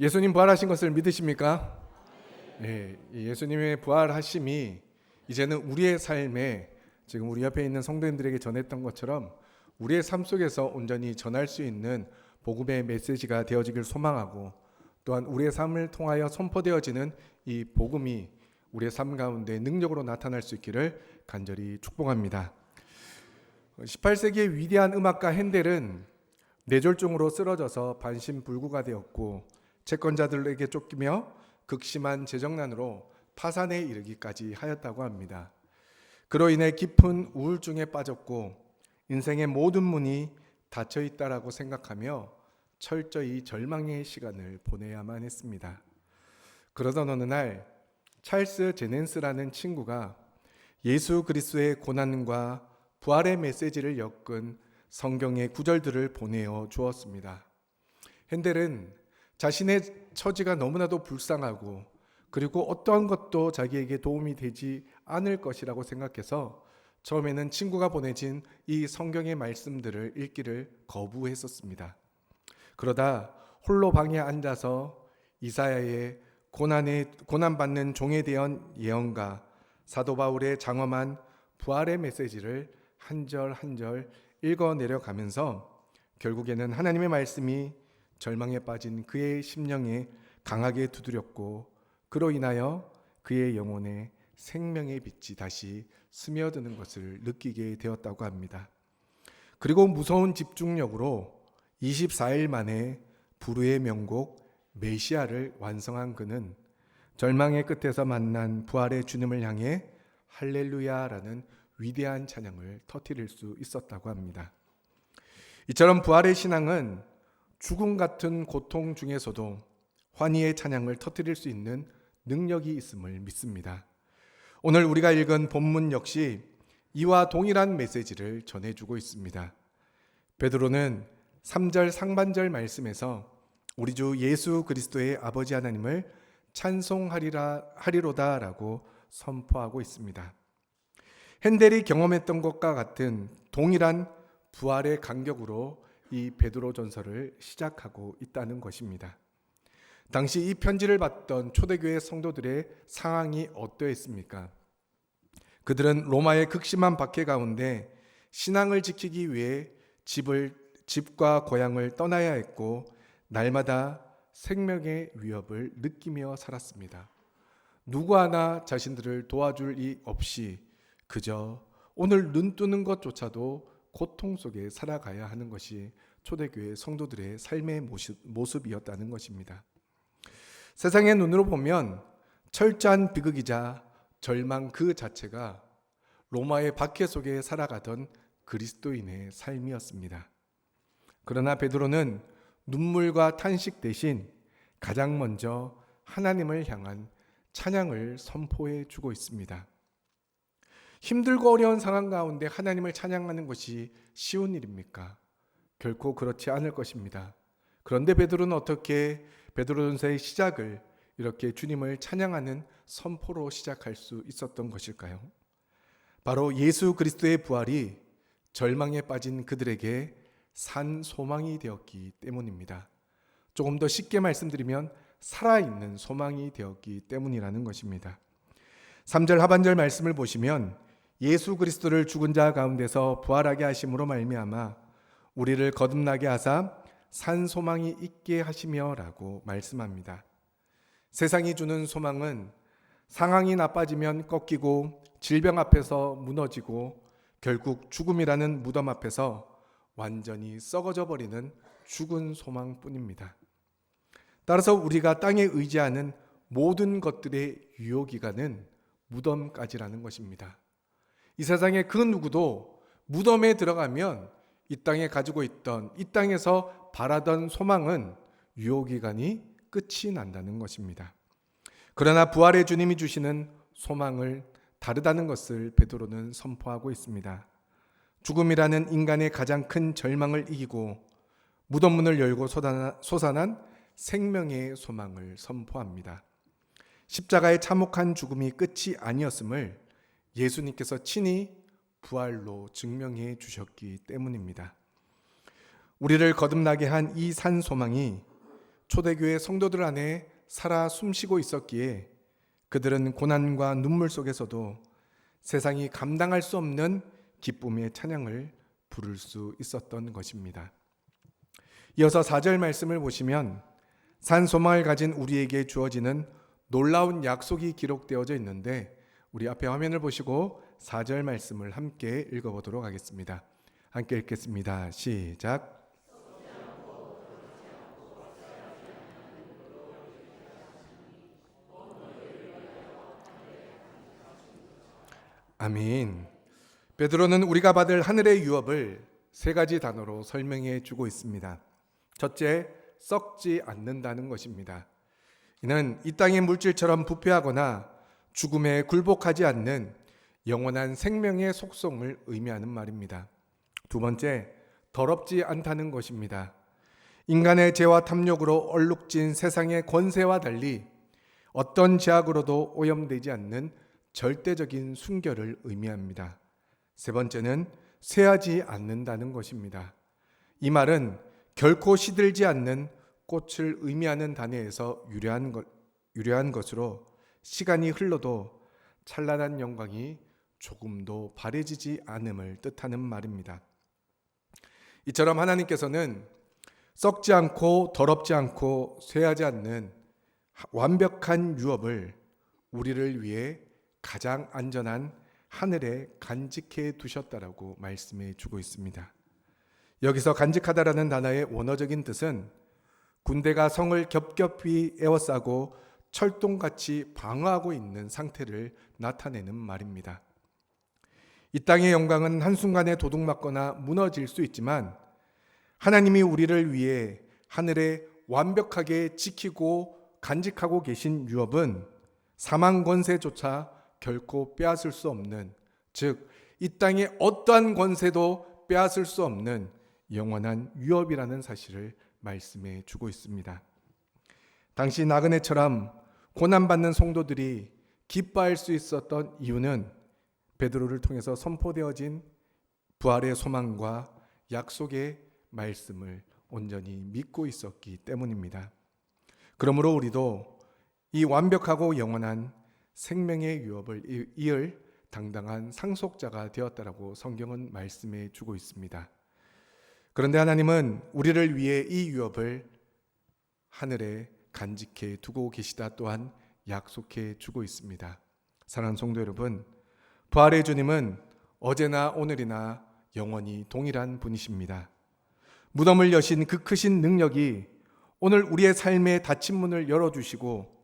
예수님 부활하신 것을 믿으십니까? 네, 예수님의 부활하심이 이제는 우리의 삶에 지금 우리 옆에 있는 성도님들에게 전했던 것처럼 우리의 삶 속에서 온전히 전할 수 있는 복음의 메시지가 되어지길 소망하고, 또한 우리의 삶을 통하여 선포되어지는 이 복음이 우리의 삶 가운데 능력으로 나타날 수 있기를 간절히 축복합니다. 18세기의 위대한 음악가 핸델은 뇌졸중으로 쓰러져서 반신불구가 되었고, 채권자들에게 쫓기며 극심한 재정난으로 파산에 이르기까지 하였다고 합니다. 그로 인해 깊은 우울증에 빠졌고 인생의 모든 문이 닫혀 있다라고 생각하며 철저히 절망의 시간을 보내야만 했습니다. 그러던 어느 날 찰스 제넨스라는 친구가 예수 그리스도의 고난과 부활의 메시지를 엮은 성경의 구절들을 보내어 주었습니다. 핸델은 자신의 처지가 너무나도 불쌍하고 그리고 어떠한 것도 자기에게 도움이 되지 않을 것이라고 생각해서 처음에는 친구가 보내진 이 성경의 말씀들을 읽기를 거부했었습니다. 그러다 홀로 방에 앉아서 이사야의 고난받는 종에 대한 예언과 사도 바울의 장엄한 부활의 메시지를 한 절 한 절 읽어내려가면서 결국에는 하나님의 말씀이 절망에 빠진 그의 심령에 강하게 두드렸고, 그로 인하여 그의 영혼에 생명의 빛이 다시 스며드는 것을 느끼게 되었다고 합니다. 그리고 무서운 집중력으로 24일 만에 불후의 명곡 메시아를 완성한 그는 절망의 끝에서 만난 부활의 주님을 향해 할렐루야라는 위대한 찬양을 터뜨릴 수 있었다고 합니다. 이처럼 부활의 신앙은 죽음 같은 고통 중에서도 환희의 찬양을 터뜨릴 수 있는 능력이 있음을 믿습니다. 오늘 우리가 읽은 본문 역시 이와 동일한 메시지를 전해주고 있습니다. 베드로는 3절 상반절 말씀에서 우리 주 예수 그리스도의 아버지 하나님을 찬송하리로다라고 선포하고 있습니다. 핸델이 경험했던 것과 같은 동일한 부활의 간격으로 이 베드로 전서를 시작하고 있다는 것입니다. 당시 이 편지를 받던 초대교회 성도들의 상황이 어떠했습니까? 그들은 로마의 극심한 박해 가운데 신앙을 지키기 위해 집과 고향을 떠나야 했고 날마다 생명의 위협을 느끼며 살았습니다. 누구 하나 자신들을 도와줄 이 없이 그저 오늘 눈 뜨는 것조차도 고통 속에 살아가야 하는 것이 초대교회 성도들의 삶의 모습이었다는 것입니다. 세상의 눈으로 보면 철저한 비극이자 절망 그 자체가 로마의 박해 속에 살아가던 그리스도인의 삶이었습니다. 그러나 베드로는 눈물과 탄식 대신 가장 먼저 하나님을 향한 찬양을 선포해 주고 있습니다. 힘들고 어려운 상황 가운데 하나님을 찬양하는 것이 쉬운 일입니까? 결코 그렇지 않을 것입니다. 그런데 베드로는 어떻게 베드로전서의 시작을 이렇게 주님을 찬양하는 선포로 시작할 수 있었던 것일까요? 바로 예수 그리스도의 부활이 절망에 빠진 그들에게 산 소망이 되었기 때문입니다. 조금 더 쉽게 말씀드리면 살아있는 소망이 되었기 때문이라는 것입니다. 3절 하반절 말씀을 보시면 예수 그리스도를 죽은 자 가운데서 부활하게 하심으로 말미암아 우리를 거듭나게 하사 산 소망이 있게 하시며라고 말씀합니다. 세상이 주는 소망은 상황이 나빠지면 꺾이고 질병 앞에서 무너지고 결국 죽음이라는 무덤 앞에서 완전히 썩어져 버리는 죽은 소망뿐입니다. 따라서 우리가 땅에 의지하는 모든 것들의 유효기간은 무덤까지라는 것입니다. 이 세상의 그 누구도 무덤에 들어가면 이 땅에 가지고 있던, 이 땅에서 바라던 소망은 유효기간이 끝이 난다는 것입니다. 그러나 부활의 주님이 주시는 소망을 다르다는 것을 베드로는 선포하고 있습니다. 죽음이라는 인간의 가장 큰 절망을 이기고 무덤 문을 열고 솟아난 생명의 소망을 선포합니다. 십자가의 참혹한 죽음이 끝이 아니었음을 예수님께서 친히 부활로 증명해 주셨기 때문입니다. 우리를 거듭나게 한 이 산 소망이 초대교회 성도들 안에 살아 숨쉬고 있었기에 그들은 고난과 눈물 속에서도 세상이 감당할 수 없는 기쁨의 찬양을 부를 수 있었던 것입니다. 이어서 4절 말씀을 보시면 산 소망을 가진 우리에게 주어지는 놀라운 약속이 기록되어져 있는데, 우리 앞에 화면을 보시고 4절 말씀을 함께 읽어보도록 하겠습니다. 함께 읽겠습니다. 시작. 아멘. 베드로는 우리가 받을 하늘의 유업을 세 가지 단어로 설명해 주고 있습니다. 첫째, 썩지 않는다는 것입니다. 이는 이 땅의 물질처럼 부패하거나 죽음에 굴복하지 않는 영원한 생명의 속성을 의미하는 말입니다. 두 번째, 더럽지 않다는 것입니다. 인간의 죄와 탐욕으로 얼룩진 세상의 권세와 달리 어떤 제약으로도 오염되지 않는 절대적인 순결을 의미합니다. 세 번째는 쇠하지 않는다는 것입니다. 이 말은 결코 시들지 않는 꽃을 의미하는 단어에서 유래한 것으로 시간이 흘러도 찬란한 영광이 조금도 바래지지 않음을 뜻하는 말입니다. 이처럼 하나님께서는 썩지 않고 더럽지 않고 쇠하지 않는 완벽한 유업을 우리를 위해 가장 안전한 하늘에 간직해 두셨다라고 말씀해 주고 있습니다. 여기서 간직하다라는 단어의 원어적인 뜻은 군대가 성을 겹겹이 에워싸고 철동같이 방어하고 있는 상태를 나타내는 말입니다. 이 땅의 영광은 한순간에 도둑맞거나 무너질 수 있지만 하나님이 우리를 위해 하늘에 완벽하게 지키고 간직하고 계신 유업은 사망 권세조차 결코 빼앗을 수 없는, 즉 이 땅의 어떠한 권세도 빼앗을 수 없는 영원한 유업이라는 사실을 말씀해 주고 있습니다. 당시 나그네처럼 고난받는 성도들이 기뻐할 수 있었던 이유는 베드로를 통해서 선포되어진 부활의 소망과 약속의 말씀을 온전히 믿고 있었기 때문입니다. 그러므로 우리도 이 완벽하고 영원한 생명의 유업을 이을 당당한 상속자가 되었다라고 성경은 말씀해 주고 있습니다. 그런데 하나님은 우리를 위해 이 유업을 하늘에 간직해 두고 계시다 또한 약속해 주고 있습니다. 사랑하는 성도 여러분, 부활의 주님은 어제나 오늘이나 영원히 동일한 분이십니다. 무덤을 여신 그 크신 능력이 오늘 우리의 삶의 닫힌 문을 열어주시고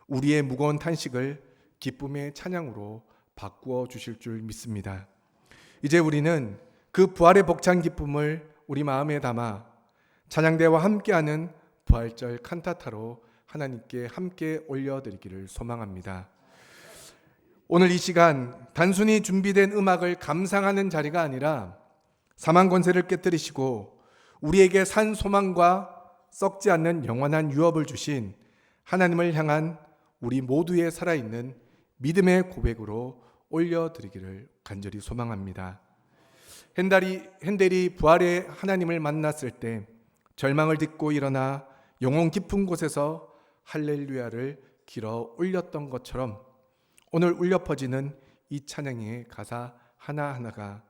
우리의 무거운 탄식을 기쁨의 찬양으로 바꾸어 주실 줄 믿습니다. 이제 우리는 그 부활의 벅찬 기쁨을 우리 마음에 담아 찬양대와 함께하는 부활절 칸타타로 하나님께 함께 올려드리기를 소망합니다. 오늘 이 시간 단순히 준비된 음악을 감상하는 자리가 아니라 사망 권세를 깨뜨리시고 우리에게 산 소망과 썩지 않는 영원한 유업을 주신 하나님을 향한 우리 모두의 살아있는 믿음의 고백으로 올려드리기를 간절히 소망합니다. 핸델이 부활의 하나님을 만났을 때 절망을 딛고 일어나 영혼 깊은 곳에서 할렐루야를 길어 올렸던 것처럼 오늘 울려 퍼지는 이 찬양의 가사 하나하나가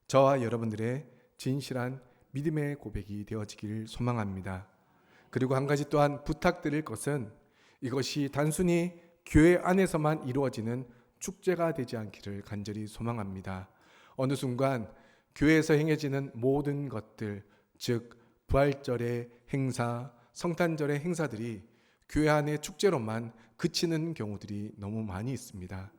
저와 여러분들의 진실한 믿음의 고백이 되어지길 소망합니다. 그리고 한 가지 또한 부탁드릴 것은 이것이 단순히 교회 안에서만 이루어지는 축제가 되지 않기를 간절히 소망합니다. 어느 순간 교회에서 행해지는 모든 것들, 즉 부활절의 행사, 성탄절의 행사들이 교회 안의 축제로만 그치는 경우들이 너무 많이 있습니다.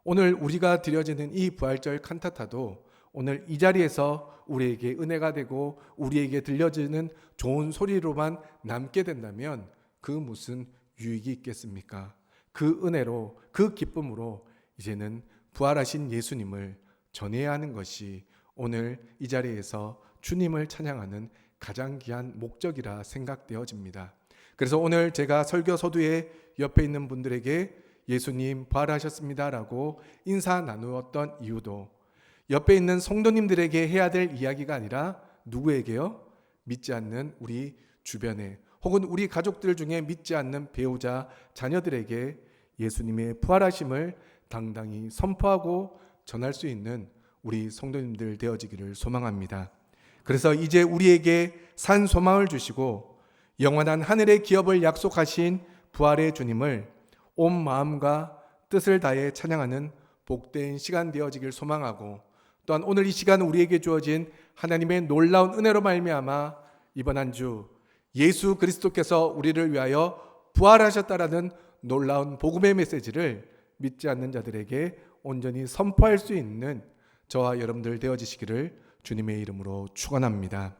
오늘 우리가 드려지는 이 부활절 칸타타도 오늘 이 자리에서 우리에게 은혜가 되고 우리에게 들려지는 좋은 소리로만 남게 된다면 그 무슨 유익이 있겠습니까? 그 은혜로, 그 기쁨으로 이제는 부활하신 예수님을 전해야 하는 것이 오늘 이 자리에서 주님을 찬양하는 가장 귀한 목적이라 생각되어집니다. 그래서 오늘 제가 설교 서두에 옆에 있는 분들에게 예수님 부활하셨습니다라고 인사 나누었던 이유도 옆에 있는 성도님들에게 해야 될 이야기가 아니라 누구에게요? 믿지 않는 우리 주변에 혹은 우리 가족들 중에 믿지 않는 배우자, 자녀들에게 예수님의 부활하심을 당당히 선포하고 전할 수 있는 우리 성도님들 되어지기를 소망합니다. 그래서 이제 우리에게 산 소망을 주시고 영원한 하늘의 기업을 약속하신 부활의 주님을 온 마음과 뜻을 다해 찬양하는 복된 시간 되어지길 소망하고, 또한 오늘 이 시간 우리에게 주어진 하나님의 놀라운 은혜로 말미암아 이번 한 주 예수 그리스도께서 우리를 위하여 부활하셨다라는 놀라운 복음의 메시지를 믿지 않는 자들에게 온전히 선포할 수 있는 저와 여러분들 되어지시기를 주님의 이름으로 축원합니다.